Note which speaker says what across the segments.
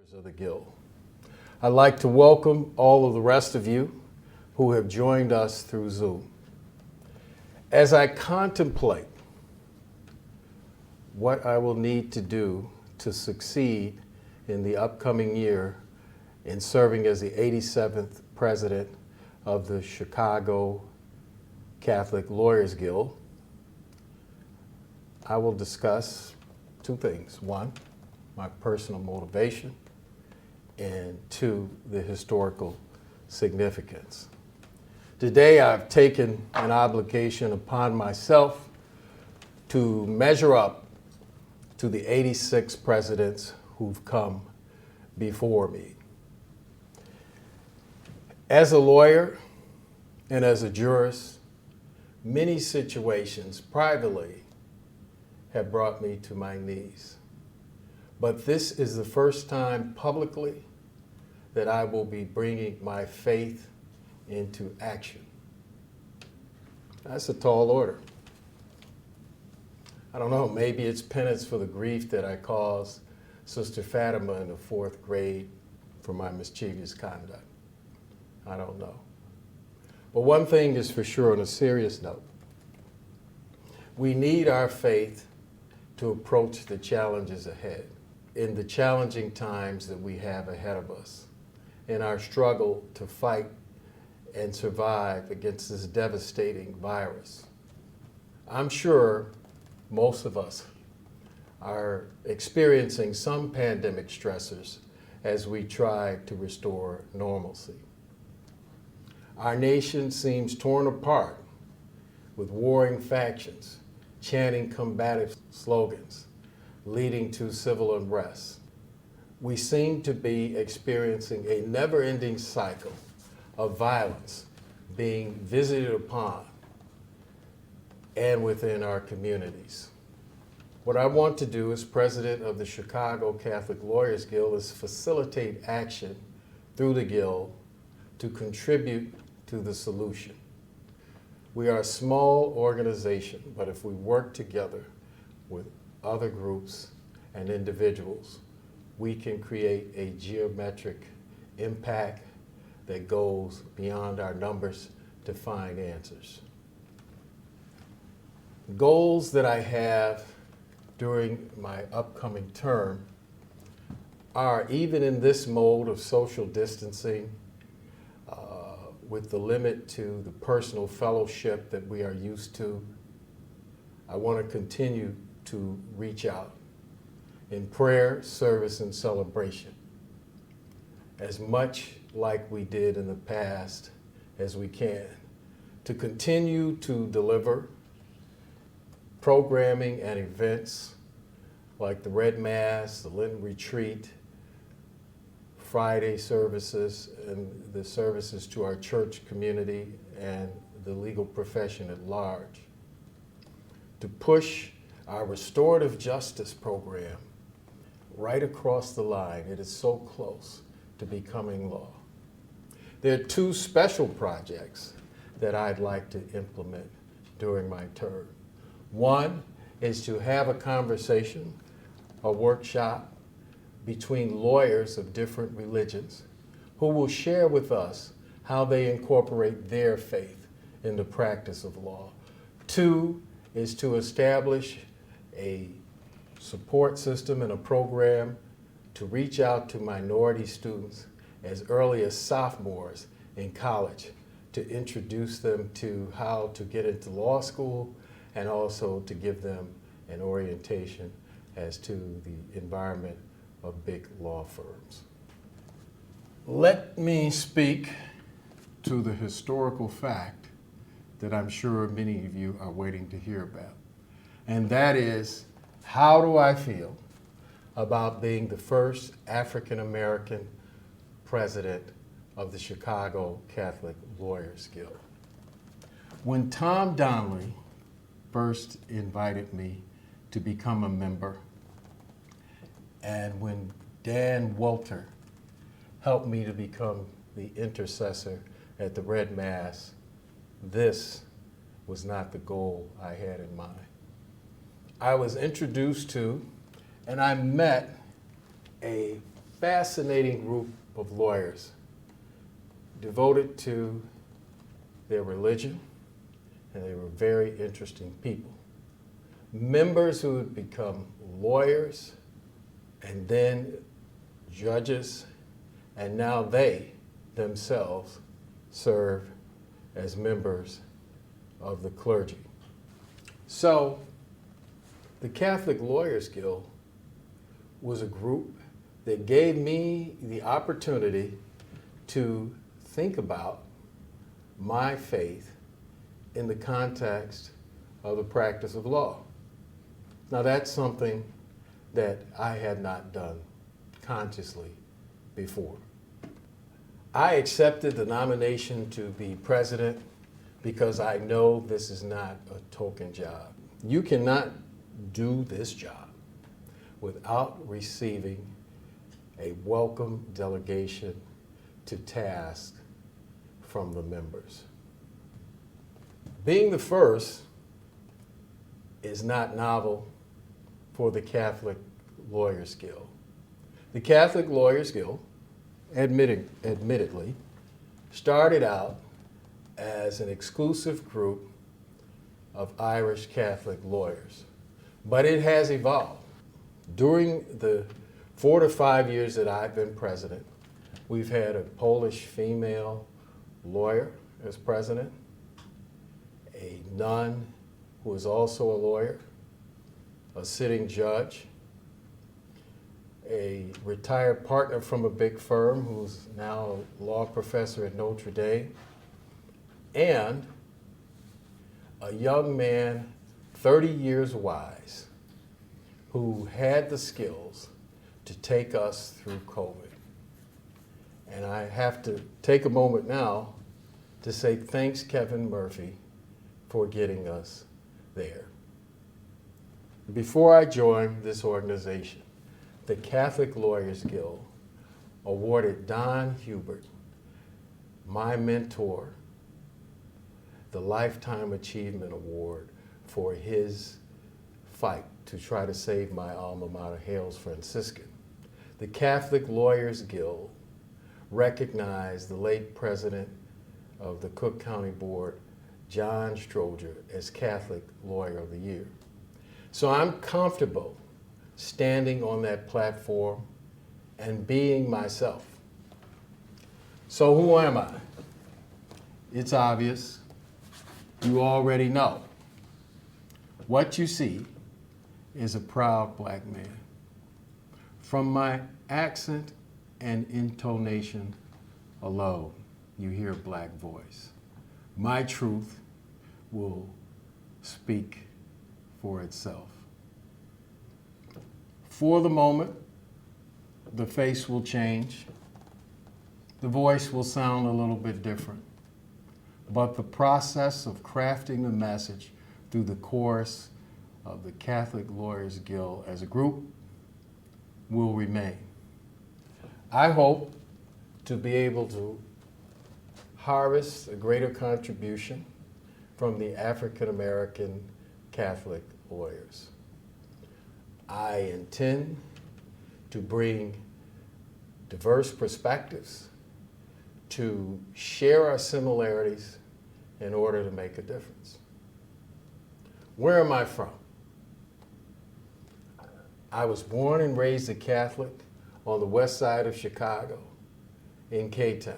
Speaker 1: members of the Guild. I'd like to welcome all of the rest of you who have joined us through Zoom. As I contemplate what I will need to do to succeed in the upcoming year in serving as the 87th president of the Chicago Catholic Lawyers Guild, I will discuss two things. One, my personal motivation, and two, the historical significance. Today, I've taken an obligation upon myself to measure up to the 86 presidents who've come before me. As a lawyer and as a jurist, many situations privately have brought me to my knees. But this is the first time publicly that I will be bringing my faith into action. That's a tall order. I don't know, maybe it's penance for the grief that I caused Sister Fatima in the 4th grade for my mischievous conduct. I don't know. But one thing is for sure, on a serious note, we need our faith to approach the challenges ahead. In the challenging times that we have ahead of us, in our struggle to fight and survive against this devastating virus. I'm sure most of us are experiencing some pandemic stressors as we try to restore normalcy. Our nation seems torn apart with warring factions, chanting combative slogans, leading to civil unrest. We seem to be experiencing a never-ending cycle of violence being visited upon and within our communities. What I want to do as president of the Chicago Catholic Lawyers Guild is facilitate action through the Guild to contribute to the solution. We are a small organization, but if we work together with other groups and individuals, we can create a geometric impact that goes beyond our numbers to find answers. Goals that I have during my upcoming term are, even in this mode of social distancing, with the limit to the personal fellowship that we are used to, I want to continue to reach out in prayer, service, and celebration, as much like we did in the past as we can, to continue to deliver programming and events like the Red Mass, the Lenten Retreat, Friday services, and the services to our church community and the legal profession at large, to push our restorative justice program right across the line. It is so close to becoming law. There are two special projects that I'd like to implement during my term. One is to have a conversation, a workshop between lawyers of different religions who will share with us how they incorporate their faith in the practice of law. Two is to establish a support system and a program to reach out to minority students as early as sophomores in college, to introduce them to how to get into law school and also to give them an orientation as to the environment of big law firms. Let me speak to the historical fact that I'm sure many of you are waiting to hear about. And that is, how do I feel about being the first African American president of the Chicago Catholic Lawyers Guild? When Tom Donnelly first invited me to become a member, and when Dan Welter helped me to become the intercessor at the Red Mass, this was not the goal I had in mind. I was introduced to and I met a fascinating group of lawyers devoted to their religion, and they were very interesting people. Members who had become lawyers and then judges, and now they themselves serve as members of the clergy. So the Catholic Lawyers Guild was a group that gave me the opportunity to think about my faith in the context of the practice of law. Now that's something that I had not done consciously before. I accepted the nomination to be president because I know this is not a token job. You cannot do this job without receiving a welcome delegation to task from the members. Being the first is not novel for the Catholic Lawyers Guild. The Catholic Lawyers Guild, admittedly, started out as an exclusive group of Irish Catholic lawyers, but it has evolved. During the 4 to 5 years that I've been president, we've had a Polish female lawyer as president, a nun who is also a lawyer, a sitting judge, a retired partner from a big firm who's now a law professor at Notre Dame, and a young man, 30 years wise, who had the skills to take us through COVID. And I have to take a moment now to say thanks, Kevin Murphy, for getting us there. Before I joined this organization, the Catholic Lawyers Guild awarded Don Hubert, my mentor, the Lifetime Achievement Award for his fight to try to save my alma mater, Hales Franciscan. The Catholic Lawyers Guild recognized the late president of the Cook County Board, John Stroger, as Catholic Lawyer of the Year. So I'm comfortable standing on that platform and being myself. So who am I? It's obvious. You already know. What you see is a proud black man. From my accent and intonation alone, you hear a black voice. My truth will speak for itself. For the moment, the face will change. The voice will sound a little bit different. But the process of crafting the message through the course of the Catholic Lawyers Guild as a group will remain. I hope to be able to harvest a greater contribution from the African American Catholic lawyers. I intend to bring diverse perspectives, to share our similarities in order to make a difference. Where am I from? I was born and raised a Catholic on the west side of Chicago in K-Town.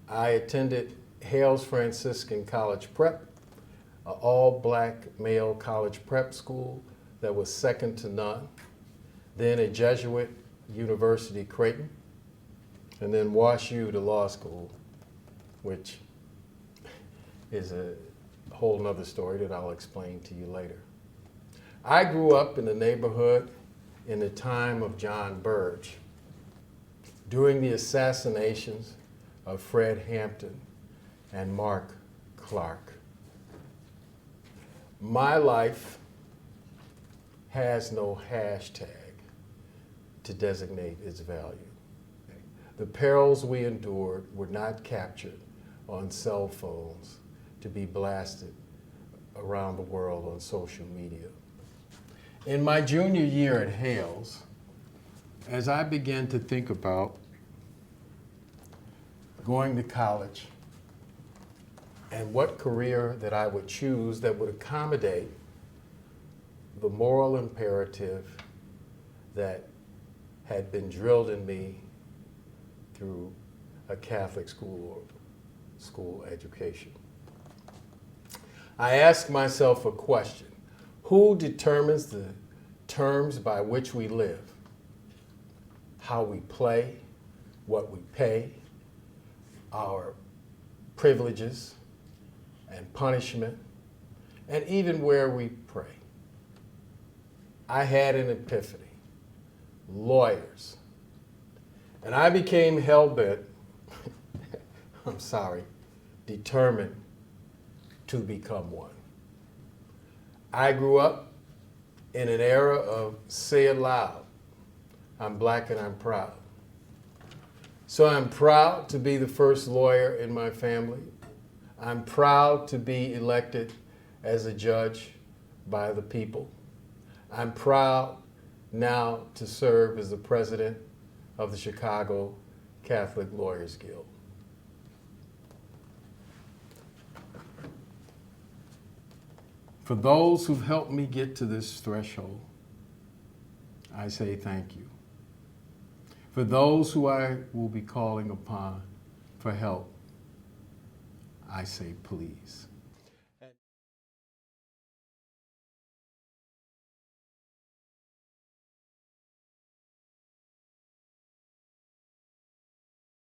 Speaker 1: I attended Hales Franciscan College Prep, an all-black male college prep school that was second to none, then a Jesuit University, Creighton, and then WashU to law school, which is a whole nother story that I'll explain to you later. I grew up in the neighborhood in the time of John Burge, during the assassinations of Fred Hampton and Mark Clark. My life has no hashtag to designate its value. The perils we endured were not captured on cell phones to be blasted around the world on social media. In my junior year at Hales, as I began to think about going to college and what career that I would choose that would accommodate the moral imperative that had been drilled in me through a Catholic school education, I asked myself a question. Who determines the terms by which we live? How we play, what we pay, our privileges and punishment, and even where we pray. I had an epiphany. Lawyers. And I became hell-bent, I'm sorry, determined to become one. I grew up in an era of say it loud, I'm black and I'm proud. So I'm proud to be the first lawyer in my family. I'm proud to be elected as a judge by the people. I'm proud now to serve as the president of the Chicago Catholic Lawyers Guild. For those who've helped me get to this threshold, I say thank you. For those who I will be calling upon for help, I say please.